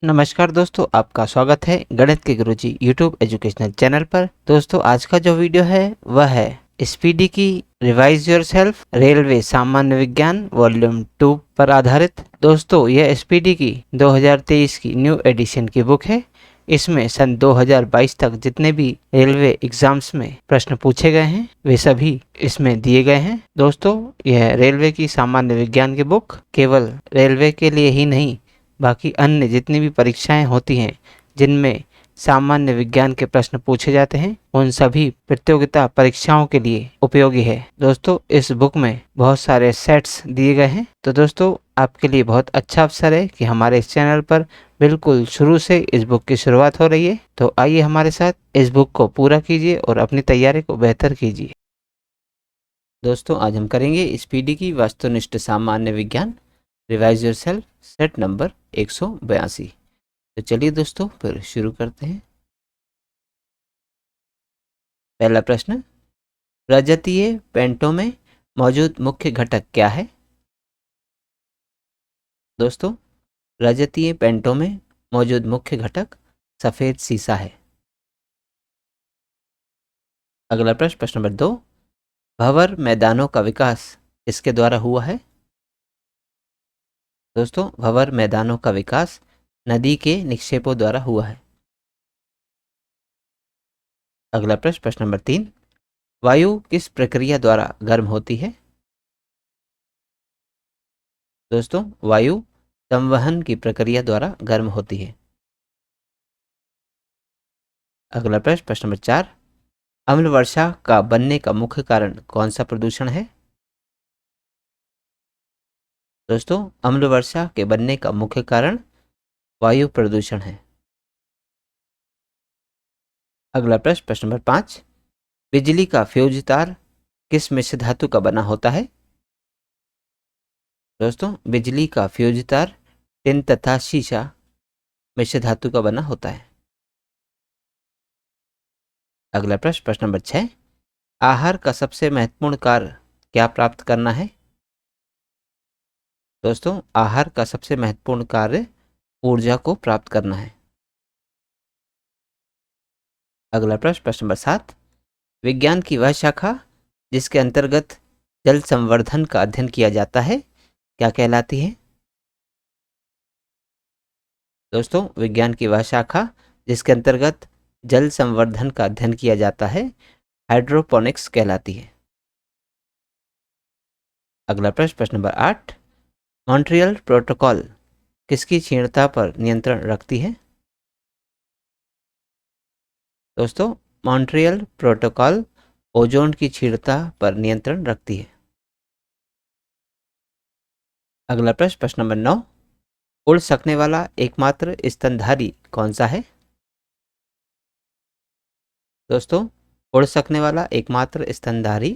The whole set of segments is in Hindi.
नमस्कार दोस्तों, आपका स्वागत है गणित के गुरुजी यूट्यूब एजुकेशनल चैनल पर। दोस्तों, आज का जो वीडियो है वह है स्पीडी की रिवाइज योरसेल्फ रेलवे सामान्य विज्ञान वॉल्यूम 2 पर आधारित। दोस्तों, यह स्पीडी की 2023 की न्यू एडिशन की बुक है। इसमें सन 2022 तक जितने भी रेलवे एग्जाम्स में प्रश्न पूछे गए हैं वे सभी इसमें दिए गए हैं। दोस्तों, यह रेलवे की सामान्य विज्ञान की बुक केवल रेलवे के लिए ही नहीं, बाकी अन्य जितनी भी परीक्षाएं होती हैं जिनमें सामान्य विज्ञान के प्रश्न पूछे जाते हैं उन सभी प्रतियोगिता परीक्षाओं के लिए उपयोगी है। दोस्तों, इस बुक में बहुत सारे सेट्स दिए गए हैं, तो दोस्तों आपके लिए बहुत अच्छा अवसर है कि हमारे इस चैनल पर बिल्कुल शुरू से इस बुक की शुरुआत हो रही है। तो आइए हमारे साथ इस बुक को पूरा कीजिए और अपनी तैयारी को बेहतर कीजिए। दोस्तों, आज हम करेंगे स्पीडी की वस्तुनिष्ठ सामान्य विज्ञान रिवाइज योरसेल्फ सेट नंबर 182। तो चलिए दोस्तों फिर शुरू करते हैं। पहला प्रश्न, प्रजातीय पेंटों में मौजूद मुख्य घटक क्या है? दोस्तों, प्रजातीय पेंटों में मौजूद मुख्य घटक सफेद सीसा है। अगला प्रश्न, प्रश्न नंबर 2, भंवर मैदानों का विकास किसके द्वारा हुआ है? दोस्तों, भंवर मैदानों का विकास नदी के निक्षेपों द्वारा हुआ है। अगला प्रश्न, प्रश्न नंबर 3, वायु किस प्रक्रिया द्वारा गर्म होती है? दोस्तों, वायु संवहन की प्रक्रिया द्वारा गर्म होती है। अगला प्रश्न, प्रश्न नंबर 4, अम्ल वर्षा का बनने का मुख्य कारण कौन सा प्रदूषण है? दोस्तों, अम्ल वर्षा के बनने का मुख्य कारण वायु प्रदूषण है। अगला प्रश्न, प्रश्न नंबर 5, बिजली का फ्यूज तार किस मिश्र धातु का बना होता है? दोस्तों, बिजली का फ्यूज तार टिन तथा शीशा मिश्र धातु का बना होता है। अगला प्रश्न, प्रश्न नंबर 6, आहार का सबसे महत्वपूर्ण कार्य क्या प्राप्त करना है? दोस्तों, आहार का सबसे महत्वपूर्ण कार्य ऊर्जा को प्राप्त करना है। अगला प्रश्न, प्रश्न नंबर 7, विज्ञान की वह शाखा जिसके अंतर्गत जल संवर्धन का अध्ययन किया जाता है क्या कहलाती है? दोस्तों, विज्ञान की वह शाखा जिसके अंतर्गत जल संवर्धन का अध्ययन किया जाता है हाइड्रोपोनिक्स कहलाती है। अगला प्रश्न, प्रश्न नंबर 8, मॉन्ट्रियल प्रोटोकॉल किसकी क्षीणता पर नियंत्रण रखती है? दोस्तों, मॉन्ट्रियल प्रोटोकॉल ओजोन की क्षीणता पर नियंत्रण रखती है। अगला प्रश्न, प्रश्न नंबर 9, उड़ सकने वाला एकमात्र स्तनधारी कौन सा है? दोस्तों, उड़ सकने वाला एकमात्र स्तनधारी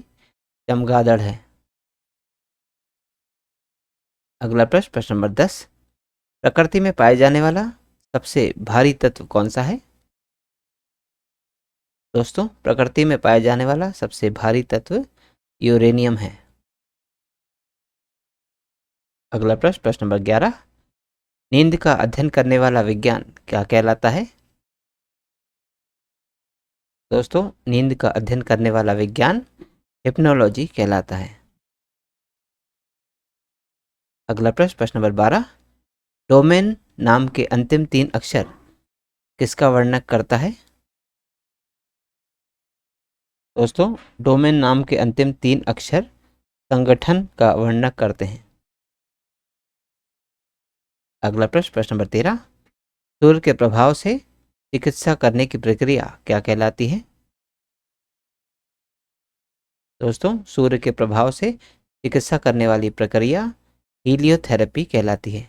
चमगादड़ है। अगला प्रश्न, प्रश्न नंबर 10, प्रकृति में पाए जाने वाला सबसे भारी तत्व कौन सा है? दोस्तों, प्रकृति में पाए जाने वाला सबसे भारी तत्व यूरेनियम है। अगला प्रश्न, प्रश्न नंबर 11, नींद का अध्ययन करने वाला विज्ञान क्या कहलाता है? दोस्तों, नींद का अध्ययन करने वाला विज्ञान हिप्नोलॉजी कहलाता है। अगला प्रश्न, प्रश्न नंबर 12, डोमेन नाम के अंतिम 3 अक्षर किसका वर्णन करता है? दोस्तों, डोमेन नाम के अंतिम 3 अक्षर संगठन का वर्णन करते हैं। अगला प्रश्न, प्रश्न नंबर 13, सूर्य के प्रभाव से चिकित्सा करने की प्रक्रिया क्या कहलाती है? दोस्तों, सूर्य के प्रभाव से चिकित्सा करने वाली प्रक्रिया हीलियोथेरेपी कहलाती है।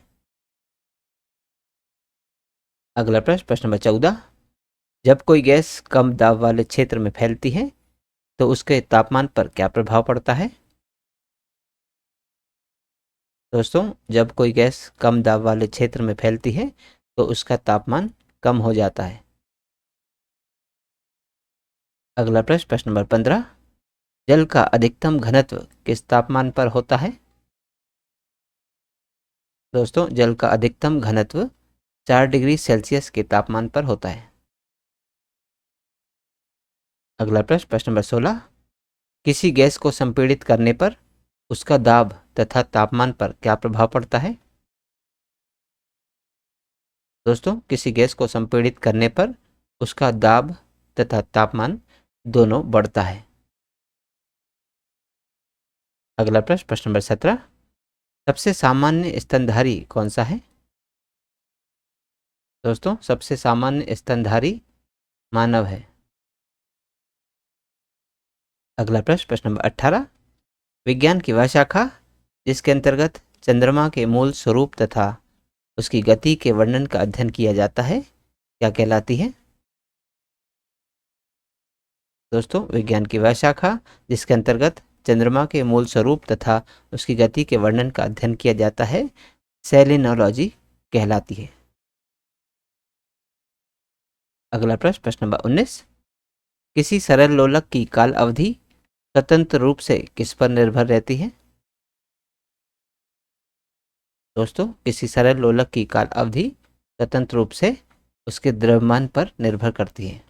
अगला प्रश्न, प्रश्न नंबर 14, जब कोई गैस कम दाब वाले क्षेत्र में फैलती है तो उसके तापमान पर क्या प्रभाव पड़ता है? दोस्तों, जब कोई गैस कम दाब वाले क्षेत्र में फैलती है तो उसका तापमान कम हो जाता है। अगला प्रश्न, प्रश्न नंबर 15, जल का अधिकतम घनत्व किस तापमान पर होता है? दोस्तों, जल का अधिकतम घनत्व 4 डिग्री सेल्सियस के तापमान पर होता है। अगला प्रश्न, प्रश्न नंबर 16, किसी गैस को संपीड़ित करने पर उसका दाब तथा तापमान पर क्या प्रभाव पड़ता है? दोस्तों, किसी गैस को संपीड़ित करने पर उसका दाब तथा तापमान दोनों बढ़ता है। अगला प्रश्न, प्रश्न नंबर 17, सबसे सामान्य स्तनधारी कौन सा है? दोस्तों, सबसे सामान्य स्तनधारी मानव है। अगला प्रश्न, प्रश्न नंबर 18, विज्ञान की वह शाखा जिसके अंतर्गत चंद्रमा के मूल स्वरूप तथा उसकी गति के वर्णन का अध्ययन किया जाता है, क्या कहलाती है? दोस्तों, विज्ञान की वह शाखा जिसके अंतर्गत चंद्रमा के मूल स्वरूप तथा उसकी गति के वर्णन का अध्ययन किया जाता है, सेलेनोलॉजी कहलाती है। अगला प्रश्न, प्रश्न नंबर 19, किसी सरल लोलक की काल अवधि स्वतंत्र रूप से किस पर निर्भर रहती है? दोस्तों, किसी सरल लोलक की काल अवधि स्वतंत्र रूप से उसके द्रव्यमान पर निर्भर करती है।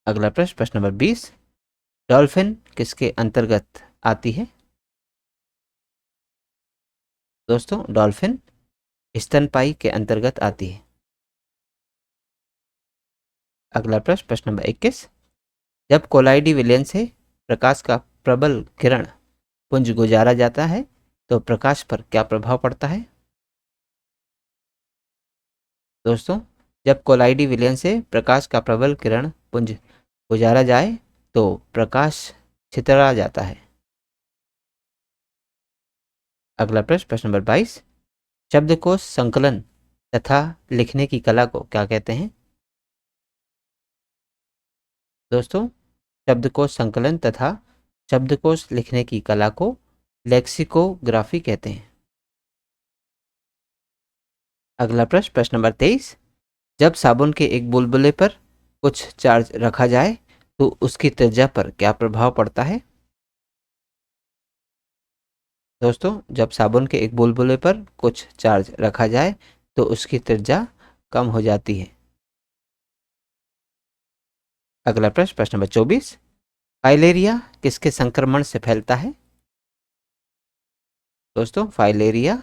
अगला प्रश्न, प्रश्न नंबर 20, डॉल्फिन किसके अंतर्गत आती है? दोस्तों, डॉल्फिन स्तनपायी के अंतर्गत आती है। अगला प्रश्न, प्रश्न नंबर 21, जब कोलाइडी विलयन से प्रकाश का प्रबल किरण पुंज गुजारा जाता है तो प्रकाश पर क्या प्रभाव पड़ता है? दोस्तों, जब कोलाइडी विलयन से प्रकाश का प्रबल किरण पुंज गुजारा जाए तो प्रकाश छितरा जाता है। अगला प्रश्न, प्रश्न नंबर 22, शब्दकोश संकलन तथा लिखने की कला को क्या कहते हैं? दोस्तों, शब्दकोश संकलन तथा शब्दकोश लिखने की कला को लेक्सिकोग्राफी कहते हैं। अगला प्रश्न, प्रश्न नंबर 23, जब साबुन के एक बुलबुले पर कुछ चार्ज रखा जाए तो उसकी त्रिज्या पर क्या प्रभाव पड़ता है? दोस्तों, जब साबुन के एक बुलबुले पर कुछ चार्ज रखा जाए तो उसकी त्रिज्या कम हो जाती है। अगला प्रश्न, प्रश्न नंबर 24, फाइलेरिया किसके संक्रमण से फैलता है? दोस्तों, फाइलेरिया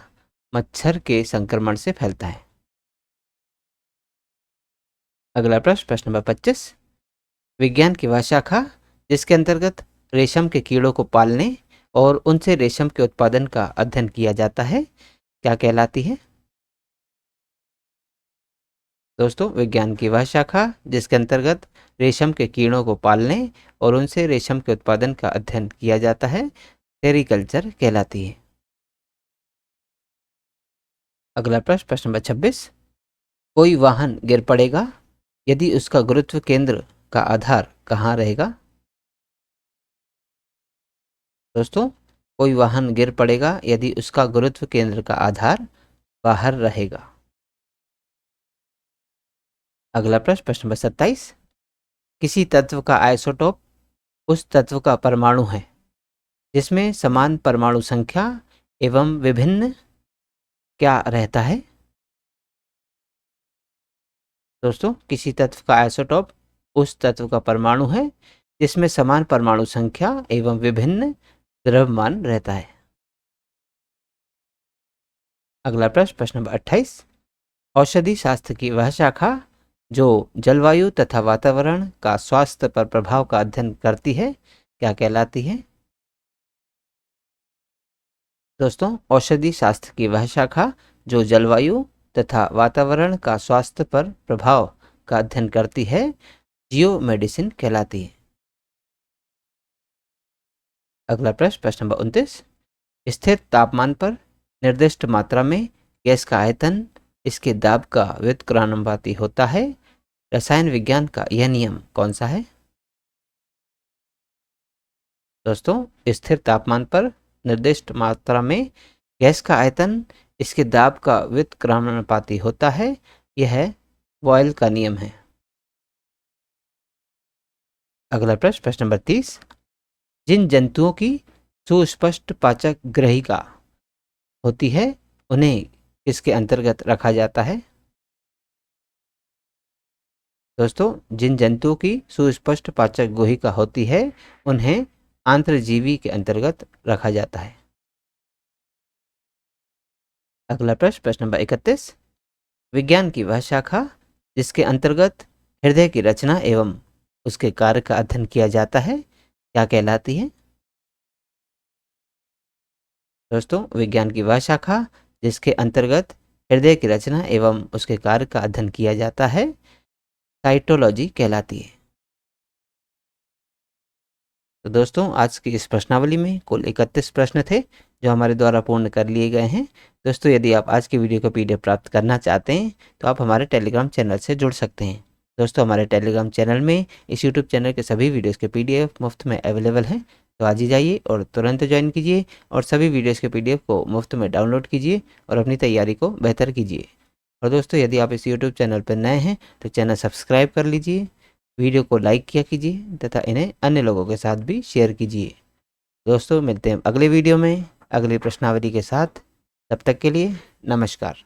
मच्छर के संक्रमण से फैलता है। अगला प्रश्न, प्रश्न नंबर 25, विज्ञान की वह शाखा जिसके अंतर्गत रेशम के कीड़ों को पालने और उनसे रेशम के उत्पादन का अध्ययन किया जाता है, क्या कहलाती है? दोस्तों, विज्ञान की वह शाखा जिसके अंतर्गत रेशम के कीड़ों को पालने और उनसे रेशम के उत्पादन का अध्ययन किया जाता है, सेरीकल्चर कहलाती है। अगला प्रश्न, प्रश्न नंबर 26, कोई वाहन गिर पड़ेगा यदि उसका गुरुत्व केंद्र का आधार कहाँ रहेगा? दोस्तों, कोई वाहन गिर पड़ेगा यदि उसका गुरुत्व केंद्र का आधार बाहर रहेगा। अगला प्रश्न, प्रश्न नंबर 27, किसी तत्व का आइसोटोप उस तत्व का परमाणु है जिसमें समान परमाणु संख्या एवं विभिन्न क्या रहता है? दोस्तों, किसी तत्व का आइसोटोप उस तत्व का परमाणु है जिसमें समान परमाणु संख्या एवं विभिन्न द्रव्यमान रहता है। अगला प्रश्न, प्रश्न नंबर 28, औषधि शास्त्र की वह शाखा जो जलवायु तथा वातावरण का स्वास्थ्य पर प्रभाव का अध्ययन करती है, क्या कहलाती है? दोस्तों, औषधि शास्त्र की वह शाखा जो जलवायु तथा वातावरण का स्वास्थ्य पर प्रभाव का अध्ययन करती है, जियो मेडिसिन कहलाती है। अगला प्रश्न, प्रश्न नंबर 29, स्थिर तापमान पर निर्दिष्ट मात्रा में गैस का आयतन इसके दाब का व्युत्क्रमानुपाती होता है। रसायन विज्ञान का यह नियम कौन सा है? दोस्तों, स्थिर तापमान पर निर्दिष्ट मात्रा में गैस का आयतन इसके दाब का व्युत्क्रमानुपाती होता है। यह बॉयल का नियम है। अगला प्रश्न, प्रश्न नंबर 30, जिन जंतुओं की सुस्पष्ट पाचक ग्रहिका होती है उन्हें किसके अंतर्गत रखा जाता है? दोस्तों, जिन जंतुओं की सुस्पष्ट पाचक गुहिका होती है उन्हें आंत्रजीवी के अंतर्गत रखा जाता है। अगला प्रश्न, प्रश्न नंबर 31। विज्ञान की वह शाखा जिसके अंतर्गत हृदय की रचना एवं उसके कार्य का अध्ययन किया जाता है, क्या कहलाती है? दोस्तों, विज्ञान की वह शाखा जिसके अंतर्गत हृदय की रचना एवं उसके कार्य का अध्ययन किया जाता है, साइटोलॉजी कहलाती है। तो दोस्तों, आज की इस प्रश्नावली में कुल 31 प्रश्न थे जो हमारे द्वारा पूर्ण कर लिए गए हैं। दोस्तों, यदि आप आज की वीडियो का पीडीएफ प्राप्त करना चाहते हैं तो आप हमारे टेलीग्राम चैनल से जुड़ सकते हैं। दोस्तों, हमारे टेलीग्राम चैनल में इस यूट्यूब चैनल के सभी वीडियोस के पीडीएफ मुफ्त में अवेलेबल हैं। तो आज ही जाइए और तुरंत ज्वाइन कीजिए और सभी वीडियोस के पीडीएफ को मुफ्त में डाउनलोड कीजिए और अपनी तैयारी को बेहतर कीजिए। और दोस्तों, यदि आप इस यूट्यूब चैनल पर नए हैं तो चैनल सब्सक्राइब कर लीजिए, वीडियो को लाइक किया कीजिए तथा इन्हें अन्य लोगों के साथ भी शेयर कीजिए। दोस्तों, मिलते हैं अगले वीडियो में अगली प्रश्नावली के साथ। तब तक के लिए नमस्कार।